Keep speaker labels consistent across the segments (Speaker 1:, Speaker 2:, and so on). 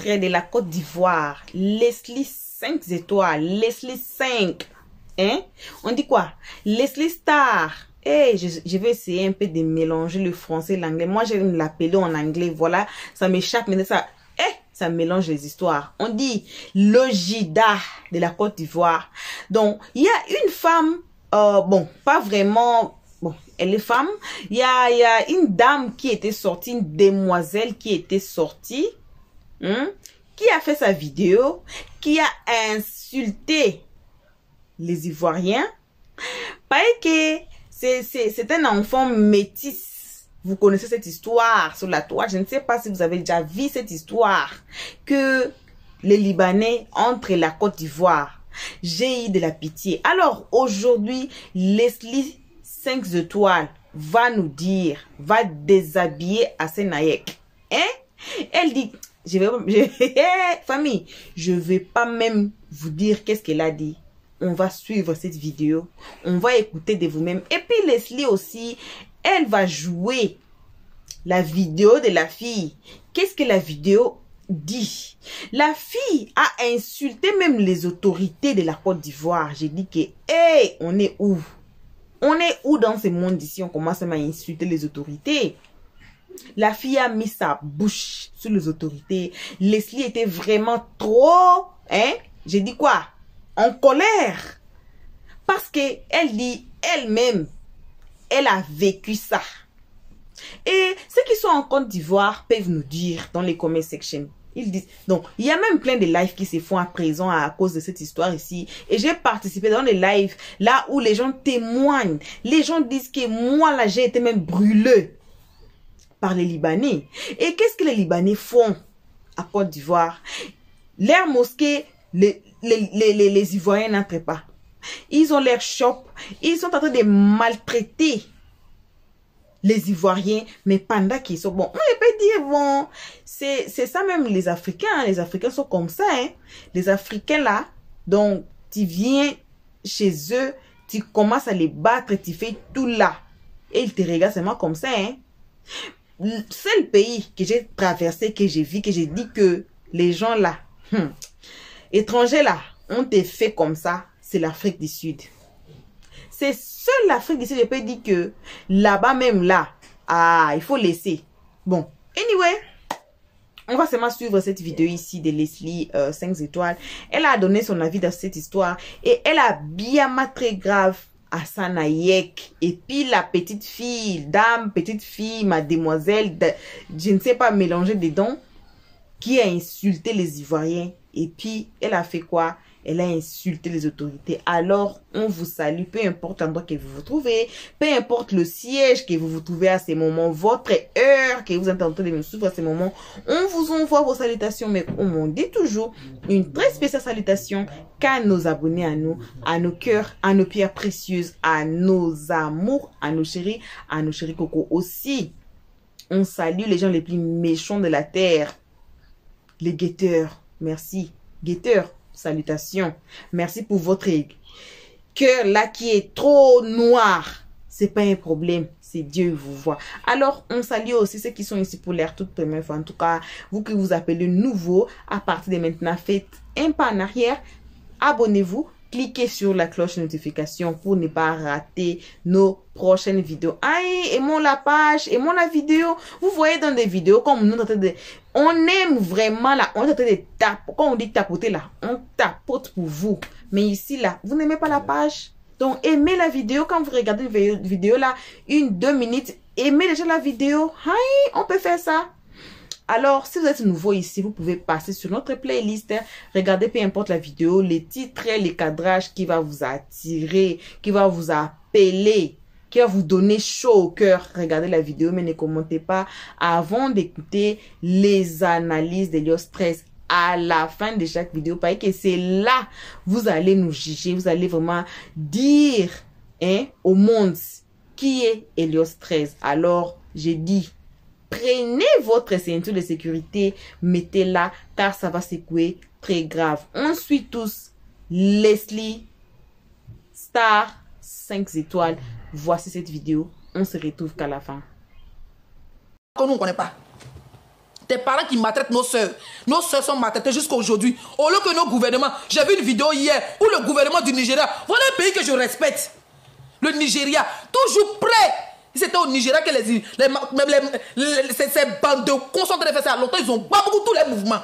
Speaker 1: extrait de la Côte d'Ivoire. Leslie 5 étoiles. Leslie 5. Hein? On dit quoi? Leslie Star. Eh, je vais essayer un peu de mélanger le français et l'anglais. Moi, j'aime l'appeler en anglais. Voilà, ça m'échappe. Mais ça mélange les histoires. On dit Logida de la Côte d'Ivoire. Donc, il y a une femme, bon, pas vraiment, bon, elle est femme. Il y a une dame qui était sortie, une demoiselle qui était sortie, qui a fait sa vidéo, qui a insulté les Ivoiriens. Parce que c'est un enfant métis. Vous connaissez cette histoire sur la toile. Je ne sais pas si vous avez déjà vu cette histoire. Que les Libanais entrent la Côte d'Ivoire. J'ai eu de la pitié. Alors aujourd'hui, Leslie 5 étoiles va nous dire, va déshabiller Asenayek. Hein? Elle dit, famille, je vais pas même vous dire qu'est-ce qu'elle a dit. On va suivre cette vidéo. On va écouter de vous-même. Et puis Leslie aussi, elle va jouer la vidéo de la fille. Qu'est-ce que la vidéo dit? La fille a insulté même les autorités de la Côte d'Ivoire. J'ai dit que, hey, on est où? On est où dans ce monde ici? On commence à insulter les autorités. La fille a mis sa bouche sur les autorités. Leslie était vraiment trop, hein? J'ai dit quoi? En colère. Parce que elle dit elle-même, elle a vécu ça. Et ceux qui sont en Côte d'Ivoire peuvent nous dire dans les comment section. Ils disent, donc, il y a même plein de lives qui se font à présent à cause de cette histoire ici. Et j'ai participé dans les lives là où les gens témoignent. Les gens disent que moi là, j'ai été même brûlé par les Libanais. Et qu'est-ce que les Libanais font à Côte d'Ivoire? Leur mosquée, les Ivoiriens n'entrent pas. Ils ont leur shop. Ils sont en train de maltraiter les Ivoiriens. Mais pendant qu'ils sont... Bon, on peut dire, bon, c'est ça même les Africains. Hein. Les Africains sont comme ça. Hein. Les Africains là, donc tu viens chez eux, tu commences à les battre, tu fais tout là. Et ils te regardent seulement comme ça. Hein. C'est le pays que j'ai traversé, que j'ai vu, que j'ai dit que les gens là... étrangers là, on te fait comme ça, c'est l'Afrique du Sud. C'est seul l'Afrique du Sud, je peux dire que là-bas même là, il faut laisser. Bon, anyway, on va seulement suivre cette vidéo ici de Leslie 5 étoiles. Elle a donné son avis dans cette histoire et elle a bien mal très grave à Sanayek. Et puis la petite fille, petite fille, ma demoiselle, je ne sais pas mélanger dedans, qui a insulté les Ivoiriens. Et puis, elle a fait quoi? Elle a insulté les autorités. Alors, on vous salue, peu importe l'endroit que vous vous trouvez, peu importe le siège que vous vous trouvez à ces moments, votre heure que vous êtes en train de nous suivre à ces moments, on vous envoie vos salutations, mais on dit toujours une très spéciale salutation qu'à nos abonnés à nous, à nos cœurs, à nos pierres précieuses, à nos amours, à nos chéris coco aussi. On salue les gens les plus méchants de la terre. Les guetteurs, merci. Guetteurs, salutations. Merci pour votre cœur là qui est trop noir. C'est pas un problème, c'est Dieu vous voit. Alors, on salue aussi ceux qui sont ici pour l'air toute première fois. En tout cas, vous qui vous appelez nouveau, à partir de maintenant, faites un pas en arrière. Abonnez-vous. Cliquez sur la cloche de notification pour ne pas rater nos prochaines vidéos. Aïe, aimons la page, aimons la vidéo. Vous voyez dans des vidéos comme nous, on aime vraiment là, on est en train de taper. Quand on dit tapoter là, on tapote pour vous. Mais ici là, vous n'aimez pas la page. Donc aimez la vidéo quand vous regardez une vidéo là, 1-2 minutes. Aimez déjà la vidéo. Aïe, on peut faire ça. Alors, si vous êtes nouveau ici, vous pouvez passer sur notre playlist, regardez peu importe la vidéo, les titres, les cadrages qui va vous attirer, qui va vous appeler, qui va vous donner chaud au cœur. Regardez la vidéo, mais ne commentez pas avant d'écouter les analyses d'Elios 13 à la fin de chaque vidéo. Parce que c'est là, vous allez nous juger, vous allez vraiment dire au monde qui est Elios 13. Alors, j'ai dit, prenez votre ceinture de sécurité, mettez-la, car ça va secouer très grave. On suit tous Leslie Star 5 étoiles. Voici cette vidéo. On se retrouve qu'à la fin.
Speaker 2: Qu'on nous connaît pas. Tes parents qui maltraitent nos soeurs. Nos soeurs sont maltraitées jusqu'à aujourd'hui. Au lieu que nos gouvernements... J'ai vu une vidéo hier où le gouvernement du Nigeria... Voilà un pays que je respecte. Le Nigeria. Toujours prêt. C'était au Nigeria que ces bandes de concentrés de faire ça. Longtemps, ils ont pas beaucoup tous les mouvements.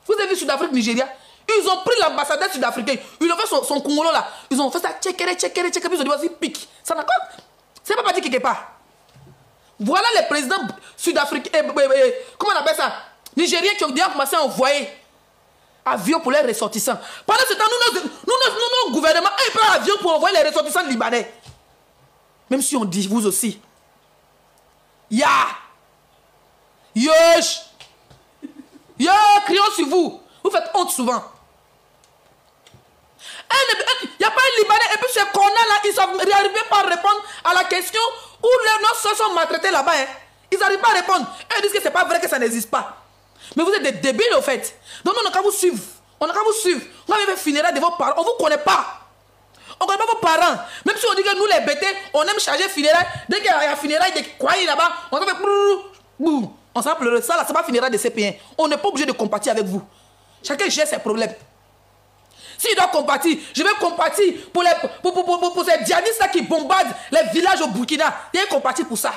Speaker 2: Vous avez vu Sud-Afrique, Nigeria? Ils ont pris l'ambassadeur sud-africain. Ils ont fait son Congolo là. Ils ont fait ça. Tchekere. Ils ont dit, vas-y, pique. Ça n'a pas... C'est pas parti quelque part. Voilà les présidents sud-africains, comment on appelle ça, nigériens qui ont déjà commencé à envoyer avions pour les ressortissants. Pendant ce temps, nos gouvernements, ils prennent avion pour envoyer les ressortissants libanais. Même si on dit, vous aussi. Ya! Yosh! Yo, crions sur vous. Vous faites honte souvent. Il n'y a pas un Libanais. Et puis ces connards-là, ils n'arrivent pas à répondre à la question où nos soeurs sont maltraités là-bas. Hein. Ils n'arrivent pas à répondre. Et ils disent que ce n'est pas vrai, que ça n'existe pas. Mais vous êtes des débiles, au fait. Donc, on n'a qu'à vous suivre. On n'a qu'à vous suivre. On va faire funérailles de vos parents. On ne vous connaît pas. On ne connaît pas vos parents. Même si on dit que nous, les bêtés, on aime charger funérailles. Dès qu'il y a funérailles, des croix là-bas, on va faire boum. On s'en pleurer. Ça, là, c'est pas funérailles de CP1. On n'est pas obligé de compatir avec vous. Chacun gère ses problèmes. S'il doit compatir, je vais compatir pour ces djihadistes qui bombardent les villages au Burkina. Il y a compatir pour ça.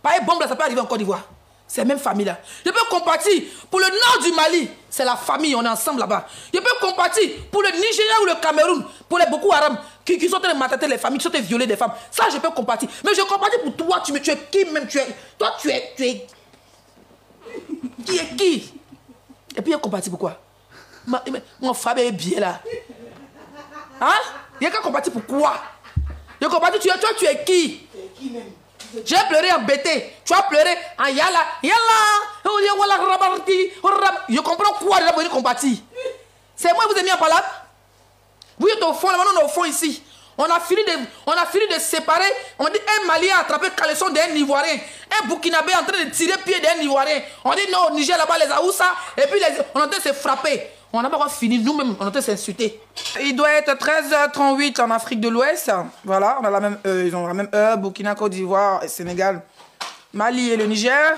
Speaker 2: Pareil, bombe là, ça peut arriver en Côte d'Ivoire. C'est la même famille là. Je peux compatir pour le nord du Mali. C'est la famille, on est ensemble là-bas. Je peux compatir pour le Nigeria ou le Cameroun. Pour les Boko Haram qui sont en train de maltraiter les familles, qui sont en train de violer des femmes. Ça, je peux compatir. Mais je compatis pour toi, tu es qui même? Toi, tu es... Qui est qui? Et puis, je compatis pourquoi? Mon femme est bien là. Hein? Il y a qu'à compatir pourquoi? Je compatis, tu es qui? J'ai pleuré en BT. Tu as pleuré en Yala. Je comprends quoi déjà pour dire compatir. C'est moi qui vous ai mis en palade. Vous êtes au fond, là, maintenant on est au fond ici. On a fini de séparer. On dit un Malien a attrapé le caleçon d'un Ivoirien. Un Burkinabé en train de tirer pied d'un Ivoirien. On dit non, au Niger là-bas, les Aoussa. Et puis on est en train de se frapper. On n'a pas encore fini, nous-mêmes, on est en train de s'insulter. Il doit être 13h38 en Afrique de l'Ouest. Voilà, on a la même heure. Ils ont la même heure. Burkina, Côte d'Ivoire, Sénégal, Mali et le Niger.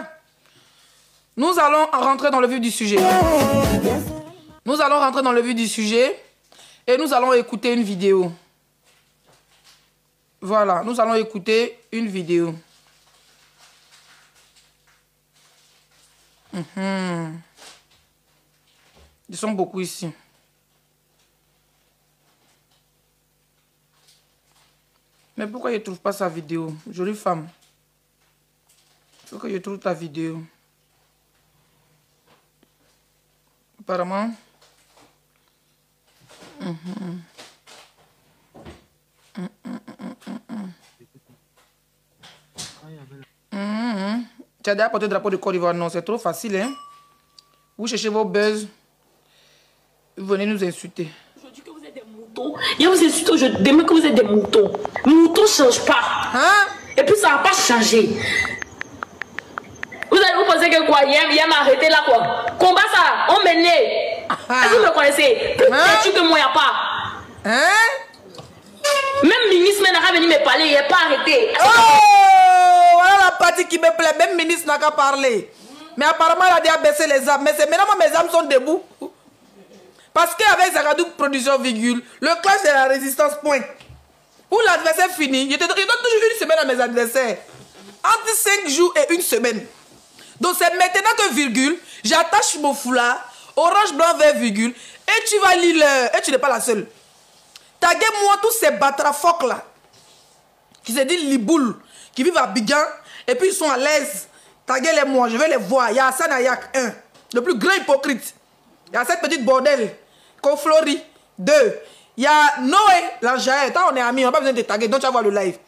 Speaker 2: Nous allons rentrer dans le vif du sujet. Nous allons rentrer dans le vif du sujet. Et nous allons écouter une vidéo. Voilà, nous allons écouter une vidéo. Ils sont beaucoup ici. Mais pourquoi je ne trouve pas sa vidéo? Jolie femme. Il faut que je trouve ta vidéo. Apparemment. Tu as déjà porté le drapeau de Côte d'Ivoire? Non, c'est trop facile, hein? Vous cherchez vos buzz. Vous venez nous insulter.
Speaker 3: Je dis que vous êtes des moutons. Et vous insultez aujourd'hui. Demain que vous êtes des moutons. Moutons ne changent pas.
Speaker 2: Hein?
Speaker 3: Et puis ça ne va pas changer. Vous allez vous penser que quoi? Il m'a arrêté là quoi? Combat ça. On menait. Est-ce que vous me connaissez? Plus têtu que moi, il n'y a pas.
Speaker 2: Hein?
Speaker 3: Même ministre n'a pas venu me parler. Il n'est pas arrêté.
Speaker 2: Oh! Voilà la partie qui me plaît. Même ministre n'a qu'à parler. Mais apparemment, il a déjà baissé les armes. Mais c'est maintenant mes armes sont debout. Parce qu'avec Zagadou production virgule, le clash c'est la résistance point. Où l'adversaire finit, je donne toujours une semaine à mes adversaires. Entre 5 jours et une semaine. Donc c'est maintenant que virgule, j'attache mon foulard, orange, blanc, vert, virgule, et tu vas lire l'heure. Et tu n'es pas la seule. Taguez-moi tous ces batrafocs là, qui se disent Liboul, qui vivent à Bigan, et puis ils sont à l'aise. Taguez-les-moi, je vais les voir. Il y a Hassan Ayak 1, le plus grand hypocrite. Il y a cette petite bordel, Conflori 2. Il y a Noé, l'Anjaï. Tant on est amis, on n'a pas besoin de taguer, donc tu vas voir le live.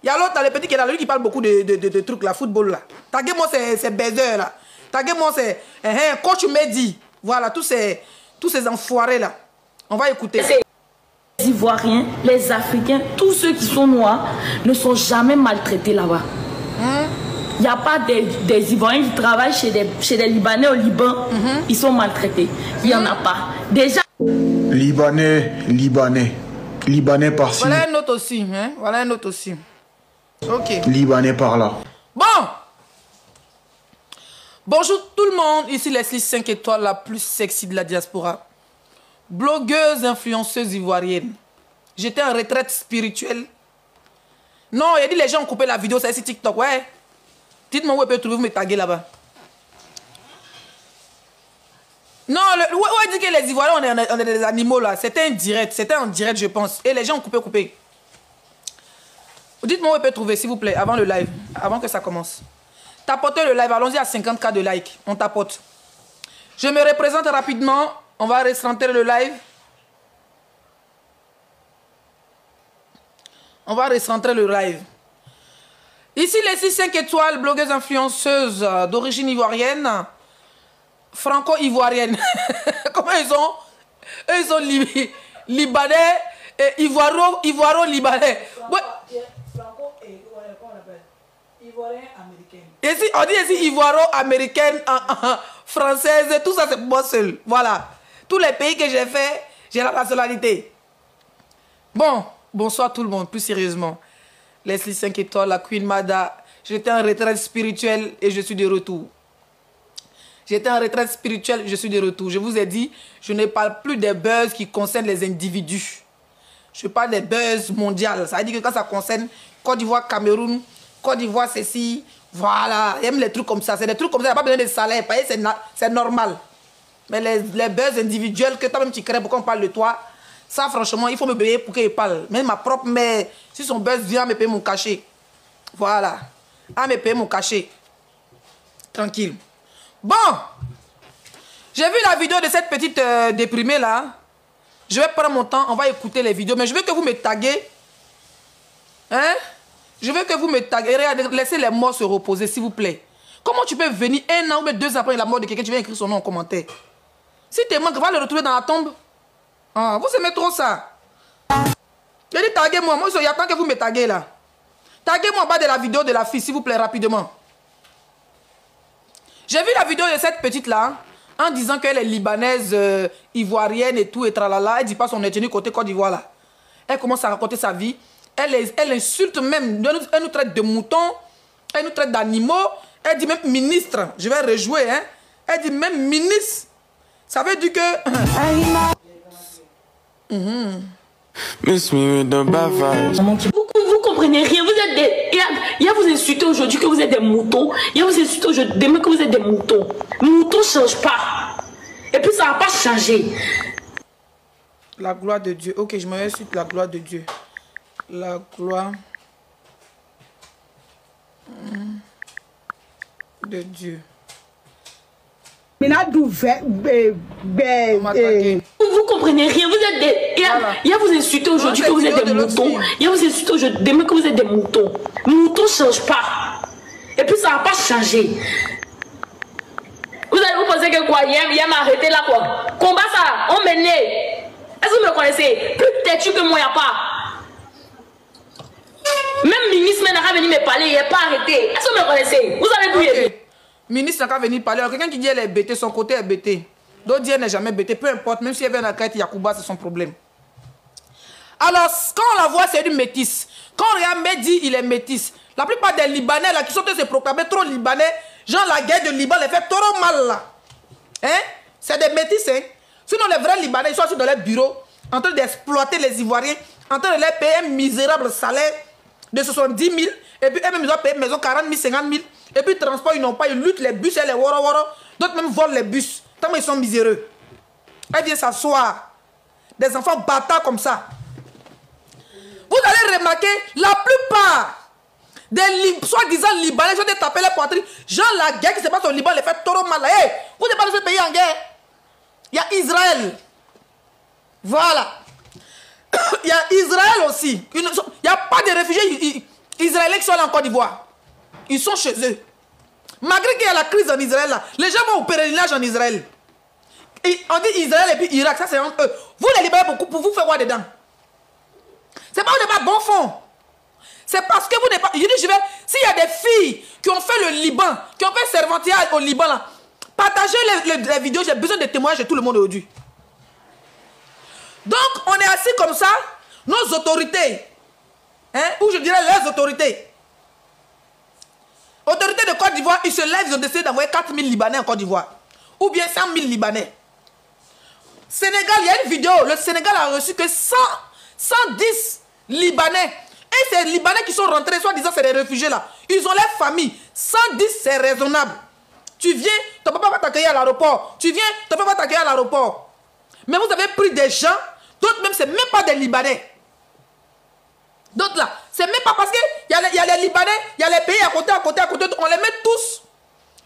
Speaker 2: Il y a l'autre, le petit qui est là, lui qui parle beaucoup de trucs là, football là. Taguez-moi ces baisers là. Taguez-moi ces coach Mehdi. Voilà, tous ces enfoirés là. On va écouter.
Speaker 3: Les Ivoiriens, les Africains, tous ceux qui sont noirs ne sont jamais maltraités là-bas. Il n'y a pas des Ivoiriens qui travaillent chez des Libanais au Liban. Ils sont maltraités. Il n'y en a pas. Déjà.
Speaker 4: Libanais par-ci.
Speaker 2: Voilà un autre aussi. Hein? Voilà un autre aussi. Ok.
Speaker 4: Libanais par là.
Speaker 2: Bon. Bonjour tout le monde, ici Leslie 5 étoiles, la plus sexy de la diaspora. Blogueuse, influenceuse ivoirienne. J'étais en retraite spirituelle. Non, il a dit les gens ont coupé la vidéo, c'est ici TikTok, ouais. Dites-moi où vous pouvez trouver, vous me taguez là-bas. Non, où il dit que les Ivoiriens, on est des animaux là. C'était en direct, je pense. Et les gens ont coupé. Dites-moi où vous pouvez trouver, s'il vous plaît, avant le live, avant que ça commence. Tapotez le live, allons-y à 50K de likes. On tapote. Je me représente rapidement. On va recentrer le live. On va recentrer le live. Ici, les 5 étoiles, blogueuse influenceuse d'origine ivoirienne. Franco-ivoirienne. Comment ils sont? Eux, ils sont libanais et ivoiro-libanais. Ouais. Franco et comment on appelle? Ivoirien-américaine. Ici, on dit ici ivoiro-américaine, française, tout ça c'est moi seul. Voilà. Tous les pays que j'ai fait, j'ai la nationalité. Bon, bonsoir tout le monde, plus sérieusement. Leslie 5 étoiles, la Queen Mada. J'étais en retraite spirituelle et je suis de retour. J'étais en retraite spirituelle, je suis de retour. Je vous ai dit, je ne parle plus des buzz qui concernent les individus. Je parle des buzz mondiales. Ça veut dire que quand ça concerne Côte d'Ivoire, Cameroun, Côte d'Ivoire, ceci, voilà. J'aime les trucs comme ça. C'est des trucs comme ça, il n'y a pas besoin de salaire. C'est normal. Mais les buzz individuels que toi-même tu crées pour qu'on parle de toi, ça franchement, il faut me payer pour qu'il parle. Même ma propre mère, si son buzz vient me payer mon cachet. Voilà. À me payer mon cachet. Tranquille. Bon, j'ai vu la vidéo de cette petite déprimée là. Je vais prendre mon temps, on va écouter les vidéos. Mais je veux que vous me taguez. Hein? Je veux que vous me taguez. Regardez, laissez les morts se reposer, s'il vous plaît. Comment tu peux venir 1 an ou 2 ans après la mort de quelqu'un, tu viens écrire son nom en commentaire? Si tu manques, va le retrouver dans la tombe. Ah, vous aimez trop ça. Je dis taguez-moi. Moi, il attend que vous me taguez là. Taguez-moi en bas de la vidéo de la fille, s'il vous plaît, rapidement. J'ai vu la vidéo de cette petite-là, en disant qu'elle est libanaise, ivoirienne et tout, et tralala. Elle dit pas son ethnie côté Côte d'Ivoire là. Elle commence à raconter sa vie. Elle insulte même. Elle nous traite de moutons. Elle nous traite d'animaux. Elle dit même ministre. Je vais rejouer, hein. Elle dit même ministre. Ça veut dire que...
Speaker 3: Vous comprenez rien, vous êtes des... Il y a vous insulter aujourd'hui que vous êtes des moutons. Il y a vous insulter aujourd'hui demain que vous êtes des moutons. Moutons ne changent pas. Et puis ça ne va pas changer.
Speaker 2: La gloire de Dieu. Ok, je me mets sur la gloire de Dieu. La gloire de Dieu.
Speaker 3: Vous comprenez rien, vous êtes des... Il y a vous insulter aujourd'hui que vous êtes des moutons. Il y a vous insulter aujourd'hui demain que vous êtes des moutons. Moutons ne changent pas. Et puis ça ne va pas changer. Vous allez vous penser que quoi? Il m'a arrêté là quoi? Combat ça, on menait. Est-ce que vous me connaissez? Plus têtu que moi, il n'y a pas. Même ministre n'a pas venu me parler, il n'est pas arrêté. Est-ce que vous me connaissez? Vous avez douillé.
Speaker 2: Okay. Ministre n'a pas venu parler. Quelqu'un qui dit elle est bêtée, son côté est bêté. D'autres disent elle n'est jamais bêtée. Peu importe, même si elle vient dans la quête Yacouba, c'est son problème. Alors, quand on la voit, c'est une métisse. Quand on regarde Mehdi, il est métisse. La plupart des Libanais là, qui sont se proclamer trop Libanais, genre la guerre de Liban les fait trop mal là. Hein? C'est des métisses, hein? Sinon, les vrais Libanais, ils sont assis dans leur bureau, en train d'exploiter les Ivoiriens, en train de leur payer un misérable salaire de 70 000, et puis eux-mêmes, ils ont payé maison 40 000, 50 000, et puis transport, ils n'ont pas, ils luttent les bus et les woro woro, d'autres même volent les bus, tellement ils sont miséreux. Elles viennent s'asseoir, des enfants bâtards comme ça. Vous allez remarquer, la plupart des soi-disant Libanais, ils ont tapé les poitrines, genre la guerre qui se passe au Liban, les fait trop mal. Hey, vous n'êtes pas dans ce pays en guerre. Il y a Israël. Voilà. Il y a Israël aussi. Il n'y a pas de réfugiés israéliens qui sont là en Côte d'Ivoire. Ils sont chez eux. Malgré qu'il y a la crise en Israël, là, les gens vont au pèlerinage en Israël. Et on dit Israël et puis Irak, ça c'est entre eux. Vous les Libanais, pour vous faire quoi dedans? C'est pas vous n'êtes pas bon fond. C'est parce que vous n'êtes pas... Je dis, s'il y a des filles qui ont fait le Liban, qui ont fait servantillage au Liban, là, partagez les vidéos, j'ai besoin de témoignages de tout le monde aujourd'hui. Donc, on est assis comme ça, nos autorités, hein, ou je dirais les autorités de Côte d'Ivoire, ils se lèvent, ils ont décidé d'envoyer 4 000 Libanais en Côte d'Ivoire. Ou bien 100 000 Libanais. Sénégal, il y a une vidéo, le Sénégal a reçu que 110 Libanais. Et ces Libanais qui sont rentrés, soi-disant c'est des réfugiés là, ils ont leur famille. 110 c'est raisonnable. Tu viens, ton papa va t'accueillir à l'aéroport. Tu viens, ton papa va t'accueillir à l'aéroport. Mais vous avez pris des gens, d'autres même, c'est même pas des Libanais. D'autres là, c'est même pas parce qu'il y a les Libanais, il y a les pays à côté, on les met tous.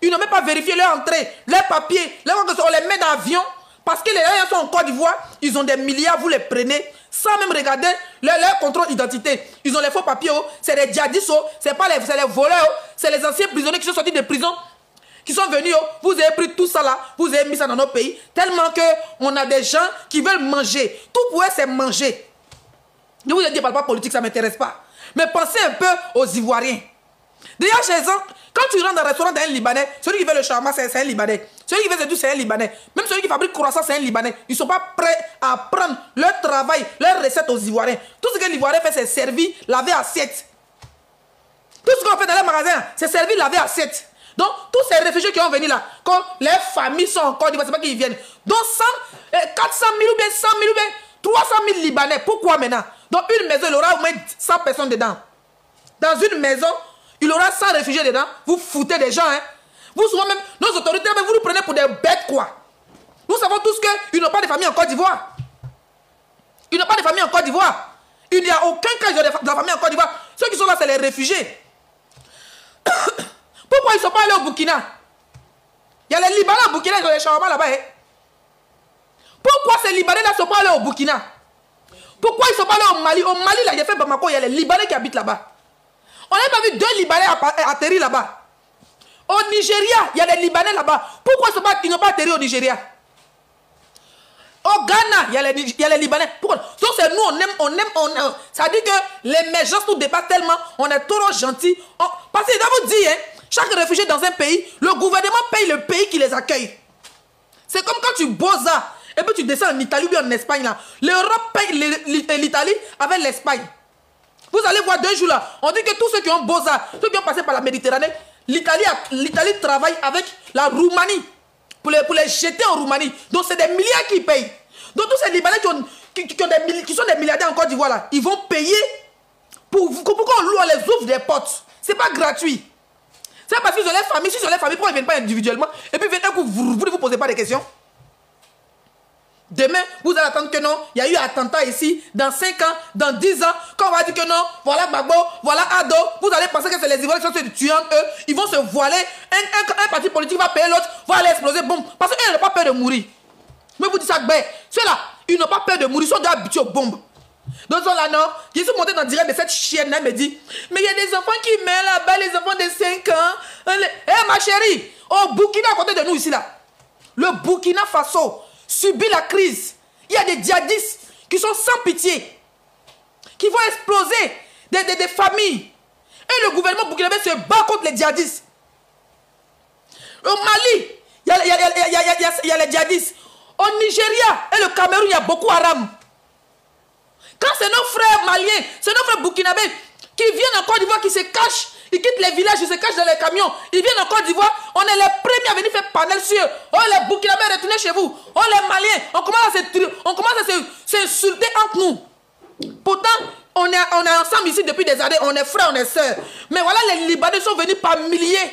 Speaker 2: Ils n'ont même pas vérifié leur entrée, leurs papiers, on les met dans l'avion. Parce que les gens sont en Côte d'Ivoire, ils ont des milliards, vous les prenez, sans même regarder leur contrôle d'identité. Ils ont les faux papiers, c'est des djihadistes, c'est les voleurs, c'est les anciens prisonniers qui sont sortis de prison, qui sont venus, vous avez pris tout ça là, vous avez mis ça dans nos pays, tellement qu'on a des gens qui veulent manger. Tout pour eux, c'est manger. Je vous ai dit, par rapport politique, ça ne m'intéresse pas. Mais pensez un peu aux Ivoiriens. D'ailleurs, chez eux, quand tu rentres dans un restaurant d'un Libanais, celui qui fait le shawarma, c'est un Libanais. Celui qui fait tout, c'est un Libanais. Même celui qui fabrique croissant, c'est un Libanais. Ils ne sont pas prêts à prendre leur travail, leur recette aux Ivoiriens. Tout ce que l'Ivoirien fait, c'est servir, laver assiette. Tout ce qu'on fait dans les magasins, c'est servir, laver assiette. Donc, tous ces réfugiés qui ont venu là, quand les familles sont en Côte d'Ivoire, c'est pas qu'ils viennent. Donc, 400 000 ou bien 100 000 ou bien 300 000 Libanais. Pourquoi maintenant? Dans une maison, il y aura au moins 100 personnes dedans. Dans une maison, il y aura 100 réfugiés dedans. Vous foutez des gens, hein. Vous, souvent même, nos autorités, mais vous nous prenez pour des bêtes, quoi. Nous savons tous qu'ils n'ont pas de famille en Côte d'Ivoire. Ils n'ont pas de famille en Côte d'Ivoire. Il n'y a aucun cas de la famille en Côte d'Ivoire. Ceux qui sont là, c'est les réfugiés. Pourquoi ils ne sont pas allés au Burkina? Il y a les Libanais au Burkina, ils ont les shawarma là-bas. Hein? Pourquoi ces Libanais-là ne sont pas allés au Burkina? Pourquoi ils ne sont pas allés au Mali? Au Mali, là, il y a fait Bamako, il y a les Libanais qui habitent là-bas. On n'a pas vu 2 Libanais atterrir là-bas. Au Nigeria, il y a des Libanais là-bas. Pourquoi ils n'ont pas atterri au Nigeria? Au Ghana, il y a les Libanais. Pourquoi? Donc c'est nous, on aime. Ça dit que l'émergence nous dépasse tellement, on est trop gentils. Parce que je dois vous dire, hein, chaque réfugié dans un pays, le gouvernement paye le pays qui les accueille. C'est comme quand tu bosses et puis tu descends en Italie ou bien en Espagne là. L'Europe paye l'Italie avec l'Espagne. Vous allez voir 2 jours là, on dit que tous ceux qui ont Beaux-Arts, ceux qui ont passé par la Méditerranée, l'Italie travaille avec la Roumanie pour les jeter en Roumanie. Donc c'est des milliards qui payent. Donc tous ces Libanais qui sont des milliardaires en Côte d'Ivoire là, ils vont payer pour qu'on les ouvre des portes. C'est pas gratuit. C'est parce qu'ils ont les familles. S'ils ont les familles, pourquoi ils ne viennent pas individuellement? Et puis d'un coup, vous ne vous posez pas de questions. Demain, vous allez attendre que non, il y a eu un attentat ici, dans 5 ans, dans 10 ans, quand on va dire que non, voilà Gbagbo, voilà Ado, vous allez penser que c'est les Ivoiriens qui sont tuant eux, ils vont se voiler, un parti politique va payer l'autre, va aller exploser, boum, parce qu'ils n'ont pas peur de mourir. Mais vous dites ça, ben, ceux-là, ils n'ont pas peur de mourir, ils sont déjà habitués aux bombes. Donc là, non, je suis monté dans le direct de cette chienne-là, elle me dit, mais il y a des enfants qui meurent là-bas, les enfants de 5 ans. Eh ma chérie, au Burkina à côté de nous ici là, le Burkina Faso subit la crise. Il y a des djihadistes qui sont sans pitié, qui vont exploser des familles. Et le gouvernement burkinabé se bat contre les djihadistes. Au Mali, il y a les djihadistes. Au Nigeria et le Cameroun, il y a beaucoup Haram. Quand c'est nos frères maliens, c'est nos frères burkinabés qui viennent en Côte d'Ivoire, qui se cachent, ils quittent les villages, ils se cachent dans les camions, ils viennent en Côte d'Ivoire, on est les premiers à venir faire panel sur eux. Oh les burkinabés, retournez chez vous. Oh les maliens, on commence à s'insulter entre nous. Pourtant, on est ensemble ici depuis des années, on est frères, on est sœurs. Mais voilà, les Libanais sont venus par milliers.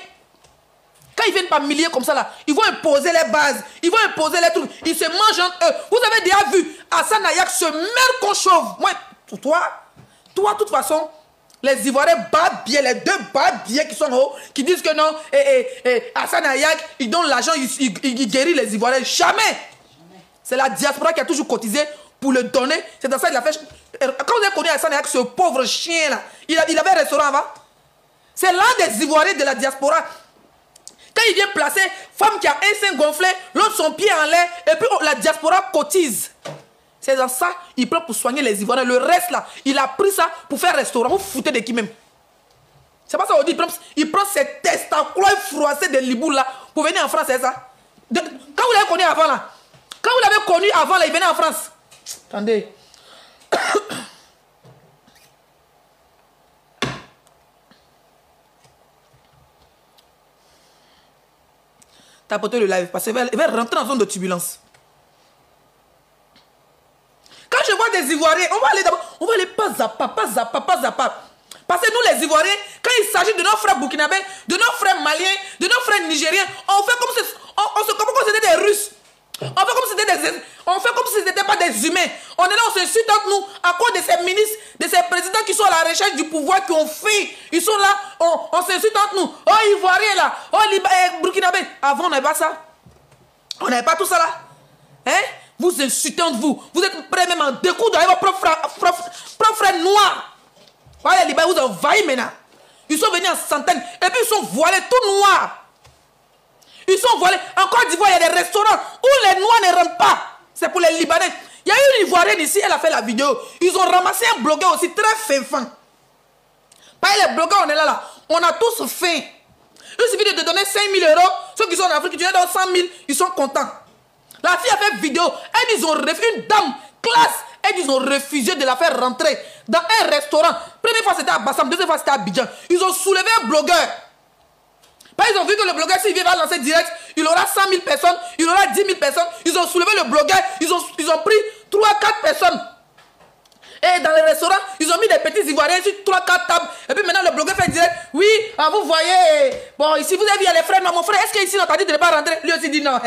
Speaker 2: Quand ils viennent par milliers comme ça là, ils vont imposer les bases, ils vont imposer les trucs, ils se mangent entre eux. Vous avez déjà vu Hassan Ayak se mêle qu'on chauffe. Moi, toi, de toute façon, les Ivoiriens battent bien, les 2 battent bien qui sont en haut, qui disent que non, Hassan Ayak, ils donnent l'argent, ils guérissent les Ivoiriens. Jamais. C'est la diaspora qui a toujours cotisé pour le donner. C'est dans ça qu'il a fait. Quand vous avez connu Hassan Ayak, ce pauvre chien là, il avait un restaurant avant. C'est l'un des Ivoiriens de la diaspora. Quand il vient placer, femme qui a un sein gonflé, l'autre son pied en l'air, et puis la diaspora cotise. C'est dans ça, il prend pour soigner les Ivoiriens. Le reste là, il a pris ça pour faire restaurant. Vous foutez de qui même? C'est pas ça qu'on dit. Il prend ses testacules froissés de Libou là pour venir en France, c'est ça? Quand vous l'avez connu avant là, il venait en France. Attendez. tapoter le live parce qu'il va rentrer en zone de turbulence. Quand je vois des Ivoiriens, on va aller d'abord, on va aller pas à pas, pas à pas, pas à pas. Parce que nous les Ivoiriens, quand il s'agit de nos frères burkinabés, de nos frères maliens, de nos frères nigériens, on fait comme si on se comporte comme si c'était des Russes. On fait comme si c'était pas des humains. On est là, on s'insulte entre nous à cause de ces ministres, de ces présidents qui sont à la recherche du pouvoir, qui ont fait. Ils sont là, on s'insulte entre nous. Oh, Ivoiriens là, oh, burkinabés. Avant, on n'avait pas ça. On n'avait pas tout ça là. Hein? Vous insultez entre vous. Vous êtes prêts même à découdre avec vos propres frères noirs. Voilà, les Libanais vous envahissent maintenant. Ils sont venus en centaines. Et puis ils sont voilés tout noirs. Ils sont voilés. En Côte d'Ivoire, il y a des restaurants où les noirs ne rentrent pas. C'est pour les Libanais. Il y a eu une Ivoirienne ici, elle a fait la vidéo. Ils ont ramassé un blogueur aussi très fin. Pas les blogueurs, on est là. On a tous faim. Il suffit de te donner 5 000 €. Ceux qui sont en Afrique, tu leur donnes 100 000, ils sont contents. La fille a fait vidéo. Elles, ils ont refusé, une dame classe. Elles, ils ont refusé de la faire rentrer dans un restaurant. Première fois, c'était à Bassam. Deuxième fois, c'était à Abidjan. Ils ont soulevé un blogueur. Ils ont vu que le blogueur, s'il vient lancer direct, il aura 100 000 personnes, il aura 10 000 personnes. Ils ont soulevé le blogueur, ils ont pris 3-4 personnes. Et dans le restaurant, ils ont mis des petits Ivoiriens sur 3-4 tables. Et puis maintenant, le blogueur fait direct. Oui, vous voyez, bon, ici, vous avez vu, il y a les frères. Non, mon frère, est-ce qu'ici, on t'a dit de ne pas rentrer? Lui aussi dit non.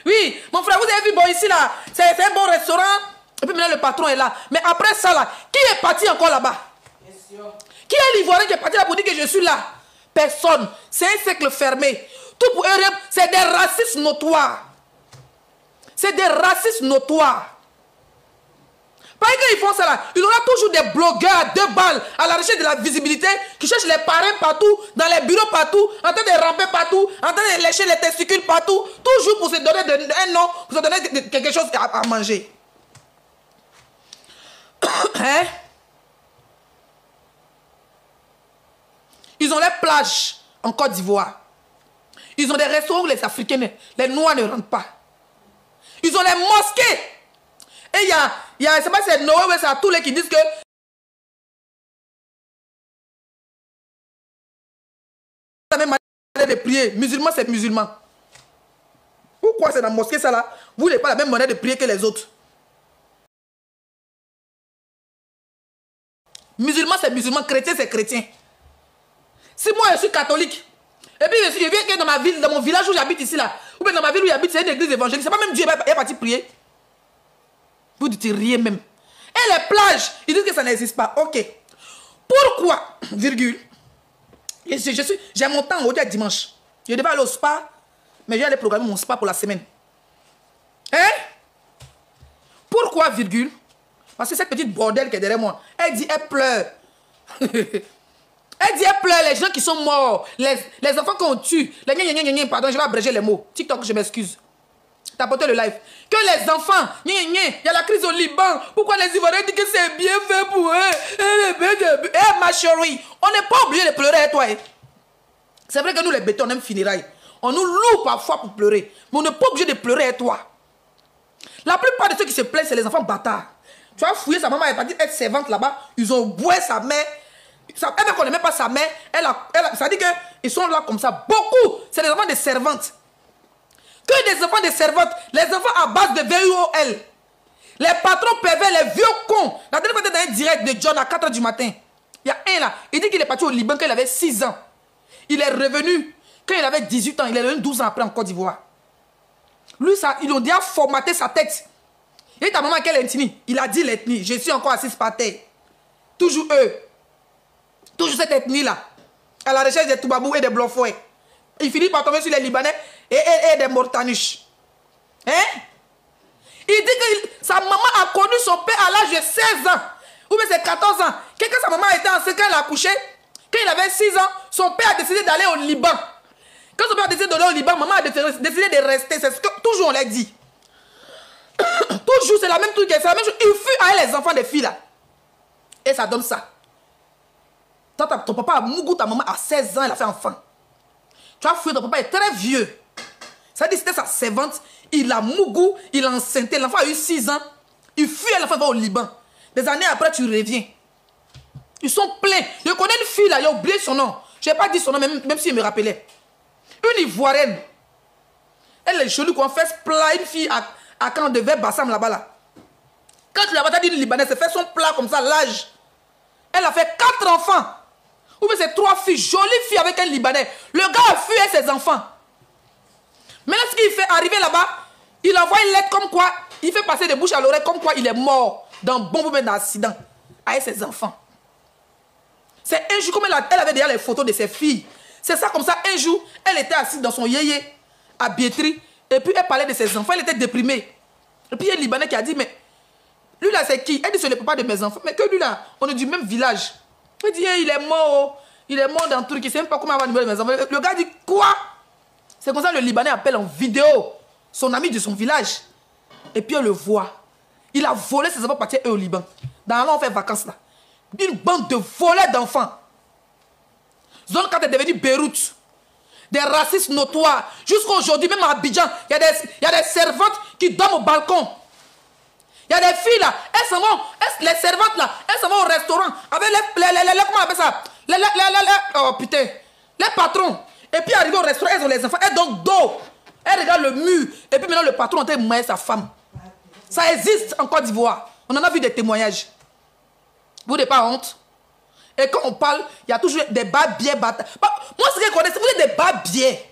Speaker 2: Oui, mon frère, vous avez vu, bon, ici, là, c'est un bon restaurant. Et puis maintenant, le patron est là. Mais après ça, là, qui est parti encore là-bas? Qui est l'Ivoirien qui est parti là pour dire que je suis là? Personne. C'est un cercle fermé. Tout pour eux, c'est des racistes notoires. C'est des racistes notoires. Parce qu'ils font ça là, il y aura toujours des blogueurs à 2 balles à la recherche de la visibilité qui cherchent les parrains partout, dans les bureaux partout, en train de ramper partout, en train de lécher les testicules partout, toujours pour se donner un nom, pour se donner quelque chose à manger. Hein? Ils ont les plages en Côte d'Ivoire. Ils ont des restaurants où les Africains, les Noirs ne rentrent pas. Ils ont les mosquées. Et il y a c'est Noé, c'est à tous les qui disent que la même manière de prier. Musulman, c'est musulman. Pourquoi c'est dans la mosquée ça là? Vous n'avez pas la même manière de prier que les autres. Musulman, c'est musulman. Chrétien, c'est chrétien. Si moi je suis catholique, et puis je viens que dans ma ville, dans mon village où j'habite ici là, ou bien dans ma ville où j'habite, c'est une église évangélique, c'est pas même Dieu est parti prier. Vous dites rien même. Et les plages, ils disent que ça n'existe pas. Ok. Pourquoi, virgule, j'ai mon temps aujourd'hui à dimanche. Je devais aller au spa, mais je vais aller programmer mon spa pour la semaine. Hein? Pourquoi, virgule? Parce que cette petite bordel qui est derrière moi, elle dit, elle pleure. Elle dit, elle pleure les gens qui sont morts, les enfants qu'on tue, les pardon, je vais abréger les mots. TikTok, je m'excuse. Tapotez le live. Que les enfants, il y a la crise au Liban. Pourquoi les Ivoiriens disent que c'est bien fait pour eux? Eh, ma chérie, on n'est pas obligé de pleurer, toi. C'est vrai que nous, les bétons, on aime funérailles. On nous loue parfois pour pleurer. Mais on n'est pas obligé de pleurer, toi. La plupart de ceux qui se plaignent, c'est les enfants bâtards. Tu as fouillé sa maman, elle est partie être servante là-bas. Ils ont boué sa mère. Elle ne connaît même pas sa mère. Ça dit qu'ils sont là comme ça. Beaucoup, c'est des enfants de servantes. Que des enfants de servantes. Les enfants à base de VUOL. Les patrons pervers, les vieux cons. La dernière fois, dans un direct de John à 4 h du matin. Il y a un là. Il dit qu'il est parti au Liban quand il avait 6 ans. Il est revenu quand il avait 18 ans. Il est revenu 12 ans après en Côte d'Ivoire. Lui, ils ont déjà formaté sa tête. Et ta maman, quelle ethnie? Il a dit l'ethnie. Je suis encore assise par terre. Toujours eux. Toujours cette ethnie-là. À la recherche des Toubabou et des Blanc-Fouet. Il finit par tomber sur les Libanais et des Mortanuches. Hein? Il dit que sa maman a connu son père à l'âge de 16 ans. Ou bien c'est 14 ans. Quand sa maman était enceinte, quand elle a accouché, quand il avait 6 ans, son père a décidé d'aller au Liban. Quand son père a décidé d'aller au Liban, maman a décidé de rester. C'est ce que toujours on l'a dit. Toujours, c'est la même truc. C'est la même chose. Il fuit avec les enfants des filles là. Et ça donne ça. Ton papa a mougou ta maman à 16 ans, elle a fait enfant. Tu as fouillé, ton papa est très vieux. Ça dit c'était sa servante. Il a mougou, il a enceinté. L'enfant a eu 6 ans. Il fuit, l'enfant va au Liban. Des années après, tu reviens. Ils sont pleins. Je connais une fille là, il a oublié son nom. Je n'ai pas dit son nom, même s'il me rappelait. Une Ivoirienne. Elle est jolie, qu'on fait plat, une fille à quand de vers Bassam là-bas là. Quand tu l'as pas dit une Libanaise, elle fait son plat comme ça, l'âge. Elle a fait 4 enfants. Ou bien c'est 3 filles, jolies filles avec un Libanais. Le gars a fui ses enfants. Maintenant, ce qu'il fait, arriver là-bas, il envoie une lettre comme quoi, il fait passer de bouche à l'oreille comme quoi il est mort dans bombe ou bien dans accident avec ses enfants. C'est un jour, comme elle avait déjà les photos de ses filles. C'est ça, comme ça, un jour, elle était assise dans son yéyé à Biétri, et puis elle parlait de ses enfants, elle était déprimée. Et puis il y a un Libanais qui a dit, mais lui là, c'est qui? Elle dit, c'est le papa de mes enfants. Mais que lui là, on est du même village. Elle dit, il est mort, il est mort dans le truc, il ne sait même pas comment avoir le numéro de mes enfants. Le gars dit, quoi? C'est comme ça que le Libanais appelle en vidéo son ami de son village. Et puis on le voit. Il a volé ses enfants pour partir au Liban. Dans là, on fait vacances là. Une bande de voleurs d'enfants. Zone quand est devenue Beyrouth. Des racistes notoires. Jusqu'à aujourd'hui, même à Abidjan, il y a des servantes qui dorment au balcon. Il y a des filles là, elles s'en vont, les servantes là, elles s'en vont au restaurant avec comment on appelle ça? Oh putain, les patrons. Et puis arrivent au restaurant, elles ont les enfants, elles donnent dos. Elles regardent le mur. Et puis maintenant le patron a été sa femme. Ça existe en Côte d'Ivoire. On en a vu des témoignages. Vous n'avez pas honte? Et quand on parle, il y a toujours des babiers bâtards. Moi, ce que je connais, c'est vous êtes des babiers.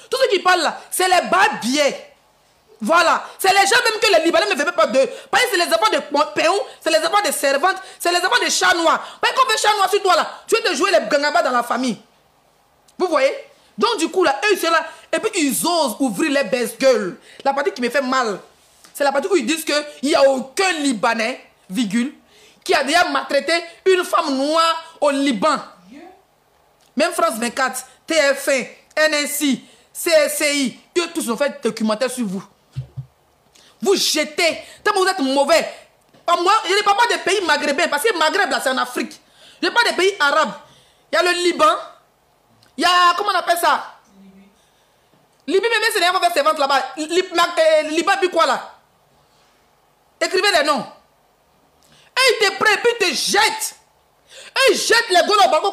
Speaker 2: Tous ceux qui parlent là, c'est les babiers. Voilà. C'est les gens même que les Libanais ne veulent pas d'eux. Parce que c'est les enfants de Péon, c'est les enfants de servantes, c'est les enfants de chats noirs. Parce qu'on fait chat noir sur toi là, tu veux te jouer les gangabas dans la famille. Vous voyez? Donc du coup là, eux ils sont là, et puis ils osent ouvrir les baisse-gueules. La partie qui me fait mal, c'est la partie où ils disent qu'il n'y a aucun Libanais, virgule, qui a déjà maltraité une femme noire au Liban. Même France 24, TF1, NSI, CSI, eux tous ont fait un documentaire sur vous. Vous jetez, tellement vous êtes mauvais. Moi, je ne parle pas des pays maghrébins, parce que Maghreb là c'est en Afrique. Je parle des pays arabes. Il y a le Liban, il y a, comment on appelle ça? Libye, même c'est rien pour faire ses ventes là-bas. Liban, puis quoi là? Écrivez les noms. Et ils te prennent, puis ils te jettent. Et ils jettent les gars au balcon.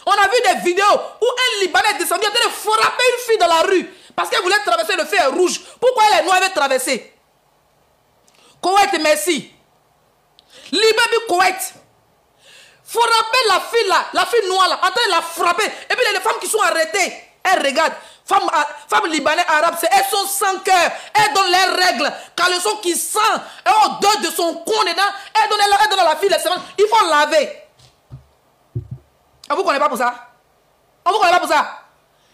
Speaker 2: On a vu des vidéos où un Libanais est descendu en train de frapper une fille dans la rue parce qu'elle voulait traverser le fer rouge. Pourquoi elle est noire, elle veut traverser? Koweït, merci. Liban, puis Koweït. Frapper la fille là, la fille noire là, en train de la frapper. Et puis les femmes qui sont arrêtées, elles regardent. Femmes libanaises arabes, elles sont sans cœur. Elles donnent leurs règles. Quand le son qui sent, au dos de son con dedans, elles donnent à la fille les semences. Il faut laver. On vous connaît pas pour ça? On vous connaît pas pour ça?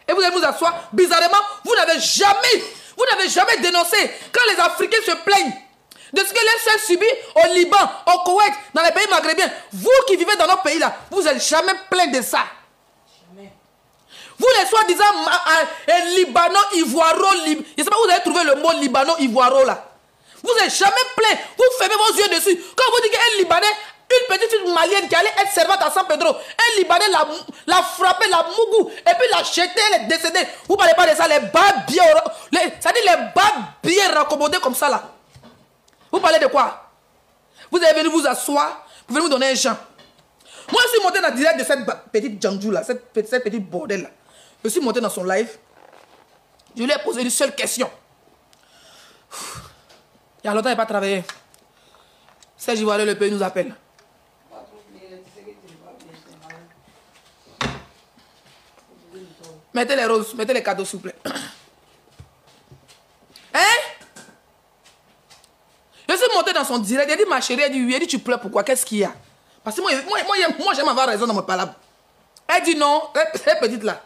Speaker 2: Et vous allez vous asseoir. Bizarrement, vous n'avez jamais dénoncé quand les Africains se plaignent de ce que les sœurs subissent au Liban, au Koweït, dans les pays maghrébins. Vous qui vivez dans nos pays là, vous n'êtes jamais plaint de ça. Jamais. Vous les soi-disant Libano-Ivoiro, je ne sais pas où vous avez trouvé le mot Libano-Ivoiro là. Vous n'êtes jamais plaint. Vous fermez vos yeux dessus. Quand vous dites qu'un Libanais, une petite fille malienne qui allait être servante à San Pedro, un Libanais l'a frappé, l'a mougou, et puis l'a jeté, elle est décédée. Vous ne parlez pas de ça, les babiers, c'est-à-dire les babiers raccommodés comme ça là. Vous parlez de quoi? Vous avez venu vous asseoir, vous venez vous donner un champ. Moi, je suis monté dans le direct de cette petite Djandjou là, cette petite bordel là. Je suis monté dans son live. Je lui ai posé une seule question. Il y a longtemps, il n'a pas travaillé. Serge Ivoirien, le pays nous appelle. Mettez les roses, mettez les cadeaux, s'il vous plaît. Hein? Je suis monté dans son direct. Il a dit, ma chérie, elle dit, oui. Elle dit, tu pleures pourquoi? Qu'est-ce qu'il y a? Parce que moi j'aime avoir raison dans mon palabre. Elle dit non, cette petite là.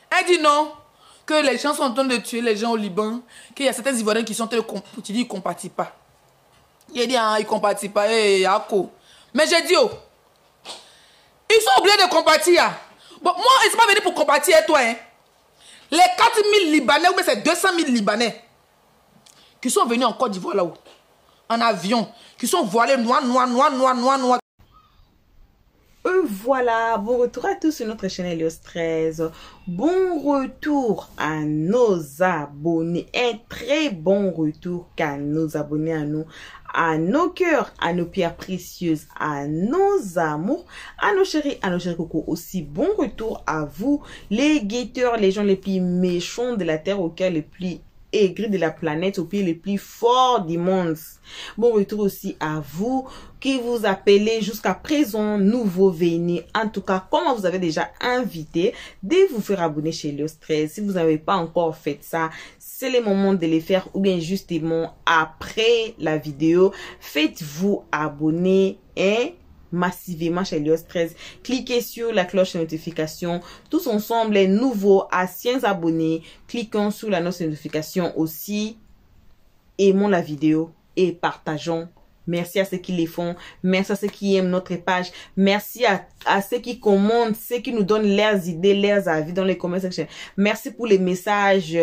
Speaker 2: Elle dit non, que les gens sont en train de tuer les gens au Liban, qu'il y a certains Ivoiriens qui sont en train de tu dis, ils ne compatissent pas. Il dit, ah, ils ne compatissent pas, mais j'ai dit, oh, ils sont obligés de compatir. Bon, moi, ils ne sont pas venus pour compatir avec toi. Hein. Les 4000 Libanais, ou bien c'est 200 000 Libanais, qui sont venus en Côte d'Ivoire là-haut, en avion, qui sont voilés noir.
Speaker 1: Voilà, bon retour à tous sur notre chaîne Elios 13. Bon retour à nos abonnés. Un très bon retour qu'à nos abonnés à nous. à nos cœurs, à nos pierres précieuses, à nos amours, à nos chéris cocos. Aussi, bon retour à vous, les guetteurs, les gens les plus méchants de la terre, au cœur les plus aigris de la planète, aux pieds les plus forts du monde. Bon retour aussi à vous qui vous appelez jusqu'à présent nouveau venus. En tout cas, comme on vous avait déjà invité de vous faire abonner chez Helios 13, si vous n'avez pas encore fait ça, c'est le moment de les faire, ou bien justement après la vidéo, faites-vous abonner massivement chez Helios 13. Cliquez sur la cloche de notification. Tous ensemble, les nouveaux anciens abonnés, cliquons sur la notification aussi. Aimons la vidéo et partageons. Merci à ceux qui les font. Merci à ceux qui aiment notre page. Merci à ceux qui commentent, ceux qui nous donnent leurs idées, leurs avis dans les comments sections. Merci pour les messages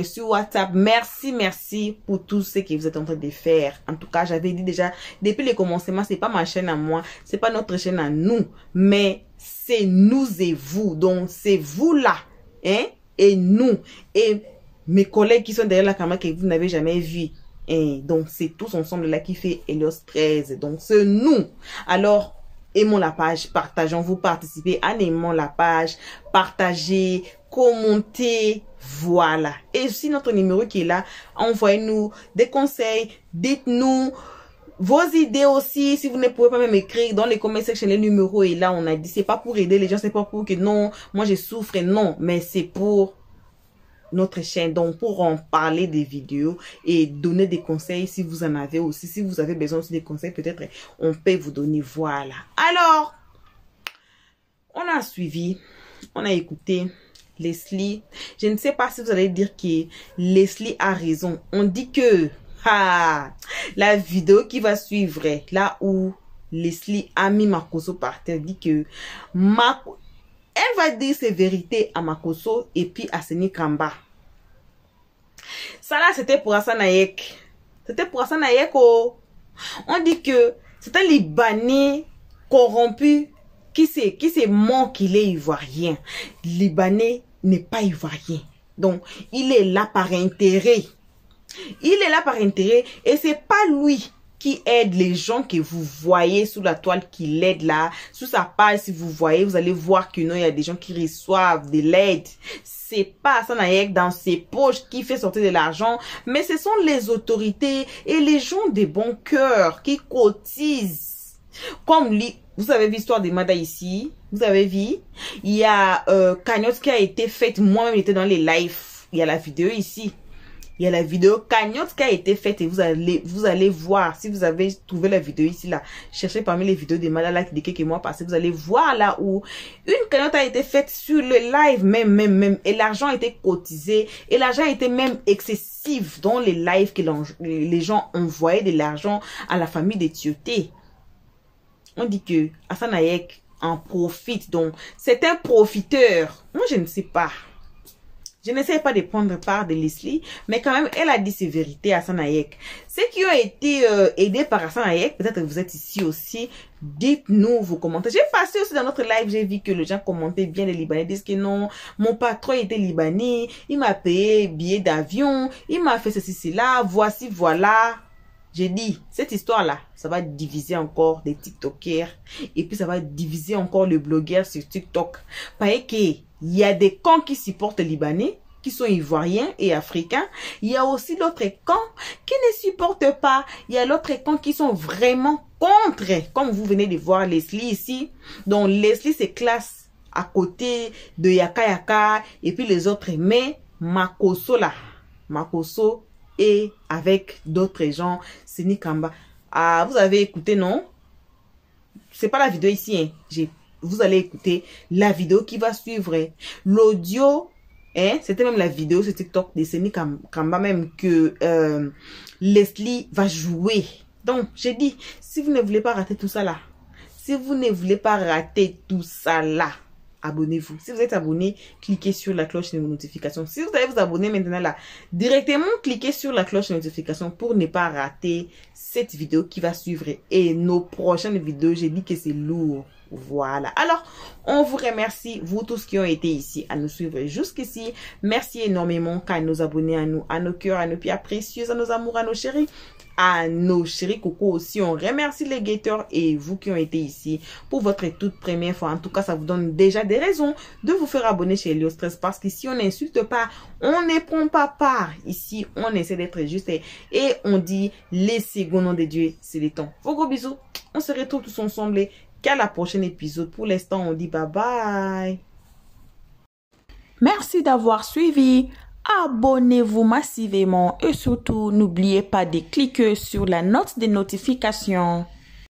Speaker 1: sur WhatsApp. Merci pour tout ce que vous êtes en train de faire. En tout cas, j'avais dit déjà, depuis le commencement, c'est pas ma chaîne à moi, c'est pas notre chaîne à nous, mais c'est nous et vous. Donc, c'est vous là, et nous, et mes collègues qui sont derrière la caméra que vous n'avez jamais vu. Et donc, c'est tous ensemble là qui fait Helios 13. Donc, c'est nous. Alors, aimons la page, partageons, vous participez en aimant la page, partagez, commentez, voilà. Et aussi, notre numéro qui est là, envoyez-nous des conseils, dites-nous vos idées aussi. Si vous ne pouvez pas même écrire dans les comments sections, le numéro est là. On a dit, c'est pas pour aider les gens, c'est pas pour que non, moi je souffre, non, mais c'est pour notre chaîne, donc pour en parler des vidéos et donner des conseils si vous en avez aussi, si vous avez besoin aussi des conseils, peut-être on peut vous donner, voilà. Alors, on a suivi, on a écouté Leslie. Je ne sais pas si vous allez dire que Leslie a raison. On dit que la vidéo qui va suivre, là où Leslie a mis Makosso par terre, dit que elle va dire ses vérités à Makosso et puis à Seni Kamba. Ça là, c'était pour Hassan Hayek. C'était pour Hassan Hayek. Oh. On dit que c'est un Libanais corrompu qui s'est mort qu'il est ivoirien. Libanais n'est pas ivoirien. Donc, il est là par intérêt. Il est là par intérêt et c'est pas lui qui aide les gens que vous voyez sous la toile, qui l'aide là. Sous sa page, si vous voyez, vous allez voir que non, il y a des gens qui reçoivent de l'aide. C'est pas Hassan Hayek dans ses poches qui fait sortir de l'argent, mais ce sont les autorités et les gens de bon cœur qui cotisent. Comme vous avez vu l'histoire des Mada ici, vous avez vu, il y a cagnotte qui a été faite, moi-même j'étais dans les lives, il y a la vidéo ici. Il y a la vidéo cagnotte qui a été faite et vous allez voir, si vous avez trouvé la vidéo ici là, cherchez parmi les vidéos des malades là de quelques mois passés, vous allez voir là où une cagnotte a été faite sur le live même et l'argent a été cotisé et l'argent a été même excessif dans les lives que les gens envoyaient de l'argent à la famille des Tioté. On dit que Hassan Hayek en profite, donc c'est un profiteur. Moi je ne sais pas. Je n'essaie pas de prendre part de Leslie, mais quand même, elle a dit ses vérités à Hassan Hayek. Ceux qui ont été aidés par Hassan Hayek, peut-être que vous êtes ici aussi, dites-nous vos commentaires. J'ai passé aussi dans notre live, j'ai vu que les gens commentaient bien, les Libanais disent que non, mon patron était Libanais, il m'a payé billet d'avion, il m'a fait ceci, cela, voici, voilà. J'ai dit, cette histoire-là, ça va diviser encore des TikTokers, et puis ça va diviser encore les blogueurs sur TikTok. Parce que il y a des camps qui supportent les Libanais, qui sont ivoiriens et africains. Il y a aussi l'autre camp qui ne supportent pas. Il y a l'autre camp qui sont vraiment contre. Comme vous venez de voir Leslie ici. Donc Leslie se classe à côté de Yaka Yaka et puis les autres. Mais Makosso là, Makosso et avec d'autres gens, Seni Kamba. Ah, vous avez écouté, non? C'est pas la vidéo ici, hein. Vous allez écouter la vidéo qui va suivre. L'audio, c'était même la vidéo sur TikTok de Seni Kamba même que Leslie va jouer. Donc, j'ai dit, si vous ne voulez pas rater tout ça là, si vous ne voulez pas rater tout ça là, abonnez-vous. Si vous êtes abonné, cliquez sur la cloche de notification. Si vous allez vous abonner maintenant là, directement cliquez sur la cloche de notification pour ne pas rater cette vidéo qui va suivre. Et nos prochaines vidéos, j'ai dit que c'est lourd. Voilà. Alors, on vous remercie, vous tous qui ont été ici à nous suivre jusqu'ici. Merci énormément à nos abonnés, à nous, à nos cœurs, à nos pierres précieuses, à nos amours, à nos chéris coco aussi. On remercie les guetteurs et vous qui ont été ici pour votre toute première fois. En tout cas, ça vous donne déjà des raisons de vous faire abonner chez Helio Stress parce qu'ici, on n'insulte pas, on ne prend pas part. Ici, on essaie d'être juste et on dit les seconds noms de Dieu, c'est le temps. Vos gros bisous. On se retrouve tous ensemble qu'à la prochaine épisode. Pour l'instant, on dit bye bye. Merci d'avoir suivi. Abonnez-vous massivement et surtout, n'oubliez pas de cliquer sur la note de notification.